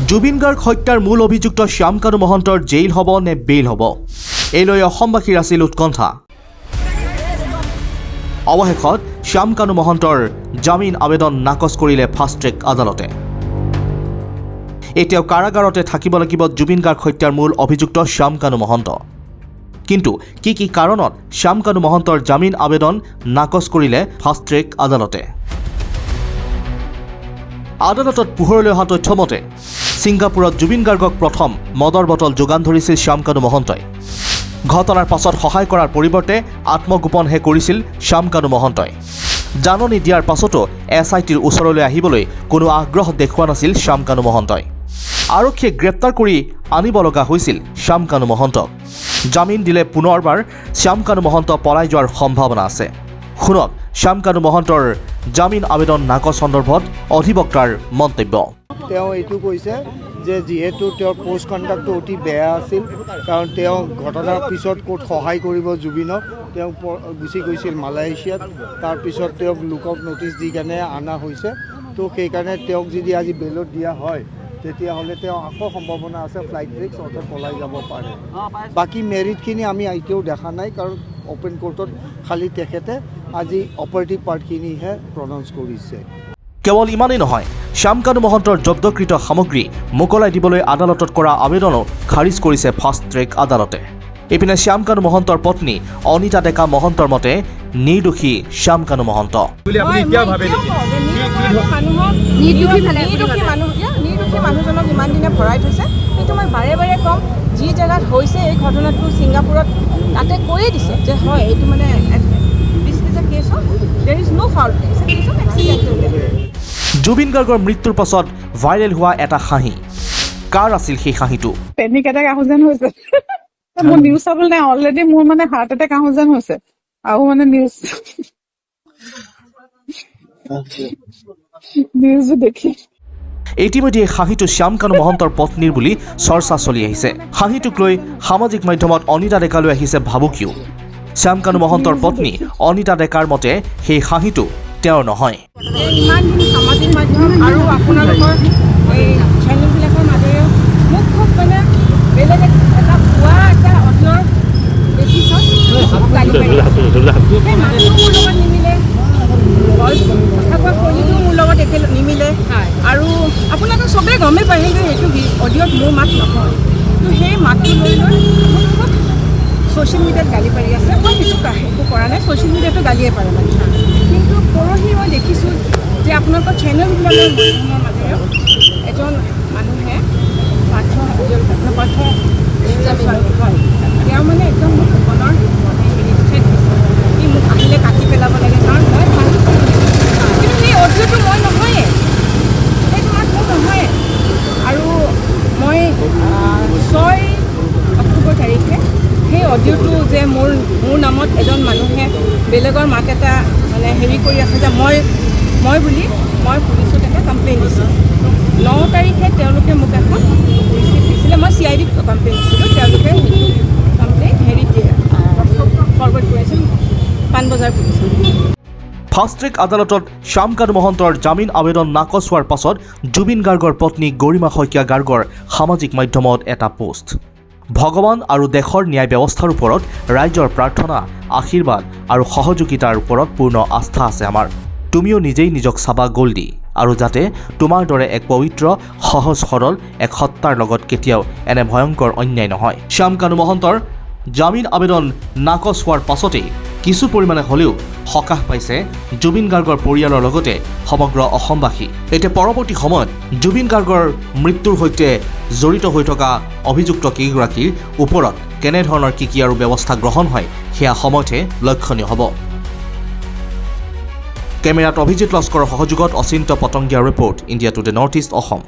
জুবিন গাৰ্গ হত্যাৰ মূল অভিযুক্ত শ্যামকানু মহন্তৰ জেইল হ'ব নে বেইল হ'ব এই লৈ অসমবাসীৰ আছিল উৎকণ্ঠা। অৱশেষত শ্যামকানু মহন্তৰ জামিন আবেদন নাকচ কৰিলে ফাষ্ট ট্ৰেক আদালতে। এতিয়াও কাৰাগাৰতে থাকিব লাগিব জুবিন গাৰ্গ হত্যাৰ মূল অভিযুক্ত শ্যামকানু মহন্ত। কিন্তু কি কাৰণত শ্যামকানু মহন্তৰ জামিন আবেদন নাকচ কৰিলে ফাষ্ট ট্ৰেক আদালতে। আদালতত পোহৰলৈ অহা তথ্য মতে ছিংগাপুৰত জুবিন গাৰ্গক প্ৰথম মদৰ বটল যোগান ধৰিছিল শ্যামকানু মহন্তই। ঘটনাৰ পাছত সহায় কৰাৰ পৰিৱৰ্তে আত্মগোপনহে কৰিছিল শ্যামকানু মহন্তই। জাননী দিয়াৰ পাছতো SITৰ ওচৰলৈ আহিবলৈ কোনো আগ্ৰহ দেখুওৱা নাছিল শ্যামকানু মহন্তই। আৰক্ষীয়ে গ্ৰেপ্তাৰ কৰি আনিব লগা হৈছিল শ্যামকানু মহন্তক। জামিন দিলে পুনৰবাৰ শ্যামকানু মহন্ত পলাই যোৱাৰ সম্ভাৱনা আছে। শুনক শ্যামকানু মহন্তৰ জামিন আবেদন নাকচ সন্দৰ্ভত অধিবক্তাৰ মন্তব্য। তেওঁ এইটো কৈছে যে যিহেতু তেওঁৰ পোষ্ট কণ্ডাক্টটো অতি বেয়া আছিল, কাৰণ তেওঁ ঘটনাৰ পিছত ক'ত সহায় কৰিব জুবিনক, তেওঁ গুচি গৈছিল মালয়েছিয়াত। তাৰপিছত তেওঁক লুকআউট নটিচ দি কেনে অনা হৈছে। তো সেইকাৰণে তেওঁক যদি আজি বেইলত দিয়া হয় তেতিয়াহ'লে তেওঁ আকৌ সম্ভাৱনা আছে ফ্লাইট ৰিস্ক অৰ্থাৎ পলাই যাব পাৰে। বাকী মেৰিটখিনি আমি এতিয়াও দেখা নাই, কাৰণ অ'পেন কোৰ্টত খালি তেখেতে আজি অপাৰেটিভ পাৰ্টখিনিহে প্ৰনাউন্স কৰিছে। কেৱল ইমানেই নহয়, শ্যামকানু মহন্তৰ জব্দকৃত সামগ্ৰী মোকলাই দিবলৈ আদালতত কৰা আবেদনো খাৰিজ কৰিছে ফাষ্ট ট্ৰেক আদালতে। ইপিনে শ্যামকানু মহন্তৰ পত্নী অনিতা ডেকা মহন্তৰ মতে নিৰ্দোষী শ্যামকানু মহন্ত। মানুহজনক ইমান দিনে ভৰাই থৈছে, সেইটো মই বাৰে বাৰে ক'ম। যি জেগাত হৈছে এই ঘটনাটো ছিংগাপুৰত, তাতে কৈয়ে দিছে যে হয় এইটো মানে this is a case of there is no' foul play, it's a case of accidental. Zubeen গাৰ্গৰ মৃত্যুৰ পাছত ভাইৰেল হোৱা এটা হাঁহি, কাৰ আছিল সেই হাঁহিটো? পেনিক এটেক আহো যেন হৈছে। মোৰ নিউজ চাবলৈ নাই, অলৰেডি মোৰ মানে হাৰ্ট এটেক আহো যেন হৈছে। আৰু মানে নিউজ দেখি ইতিমধ্যে হাঁহিটো শ্যামকানু মহন্তৰ পত্নীৰ বুলি চৰ্চা চলি আহিছে। হাঁহিটোক লৈ সামাজিক মাধ্যমত অনিতা ডেকালৈ আহিছে ভাবুকিও। শ্যামকানু মহন্তৰ পত্নী অনিতা ডেকাৰ মতে সেই হাঁহিটো তেওঁৰ নহয়। ইমানখিনি সামাজিক মাধ্যম আৰু আপোনালোকৰ এই চেনেলবিলাকৰ মাজেৰে মোক খুব মানে বেলেগ এটা পুৱা এটা অডিঅ'ৰ বেছিছত গালি পাৰি আছে। সেই মাতটো মোৰ লগত নিমিলে, কথা কোৱা শৈলীটো মোৰ লগত নিমিলে। আৰু আপোনালোকে চবেই গমেই পায় যে সেইটো অডিঅ'ত মোৰ মাত নহয়। তো সেই মাতটো লৈ মোক খুব ছ'চিয়েল মিডিয়াত গালি পাৰি আছে। মই সেইটো কৰা নাই, ছ'চিয়েল মিডিয়াতো গালিয়ে পাৰে মানে। কিন্তু পৰহি মই দেখিছোঁ যে আপোনালোকৰ চেনেলবিলাকৰ মানুহৰ মাজেৰেও এজন মানুহে তেওঁ মানে একদম মোক মনৰ থ্ৰেট দিছে, সি মোক আহিলে কাটি পেলাব লাগে, কাৰণ মই ভাল। কিন্তু সেই অডিঅ'টো মই নহয়ে, সেইটো মাত মোৰ নহয়ে। আৰু মই 6 অক্টোবৰ তাৰিখে সেই অডিঅ'টো যে মোৰ নামত এজন মানুহে বেলেগৰ মাত এটা মানে হেৰি কৰি আছে যে মই বুলি মই পুলিচত এটা কমপ্লেইন দিছিলোঁ। 9 তাৰিখে তেওঁলোকে মোক এখন ৰিচিপ্ট দিছিলে, মই CIDত কমপ্লেইন দিছিলোঁ। তেওঁলোকে সেইটো কমপ্লেইন ফৰৱাৰ্ড কৰিছিল পাণবজাৰ পুলিচত। ফাষ্ট ট্ৰেক আদালতত শ্যামকানু মহন্তৰ জামিন আবেদন নাকচ হোৱাৰ পাছত জুবিন গাৰ্গৰ পত্নী গৰিমা শইকীয়া গাৰ্গৰ সামাজিক মাধ্যমত এটা পোষ্ট। ভগৱান আৰু দেশৰ ন্যায় ব্যৱস্থাৰ ওপৰত ৰাইজৰ প্ৰাৰ্থনা, আশীৰ্বাদ আৰু সহযোগিতাৰ ওপৰত পূৰ্ণ আস্থা আছে আমাৰ। তুমিও নিজেই নিজক চাবা গ'ল দি, আৰু যাতে তোমাৰ দৰে এক পবিত্ৰ সহজ সৰল এক সত্তাৰ লগত কেতিয়াও এনে ভয়ংকৰ অন্যায় নহয়। শ্যামকানু মহন্তৰ জামিন আবেদন নাকচ হোৱাৰ পাছতেই কিছু পৰিমাণে হ'লেও সকাহ পাইছে জুবিন গাৰ্গৰ পৰিয়ালৰ লগতে সমগ্ৰ অসমবাসী। এতিয়া পৰৱৰ্তী সময়ত জুবিন গাৰ্গৰ মৃত্যুৰ সৈতে জড়িত হৈ থকা অভিযুক্ত কেইগৰাকীৰ ওপৰত কেনেধৰণৰ কি আৰু ব্যৱস্থা গ্ৰহণ হয় সেয়া সময়তহে লক্ষণীয় হ'ব। কেমেৰাত অভিজিত লস্কৰৰ সহযোগত Achinta Patangia report, India Today North East Assam.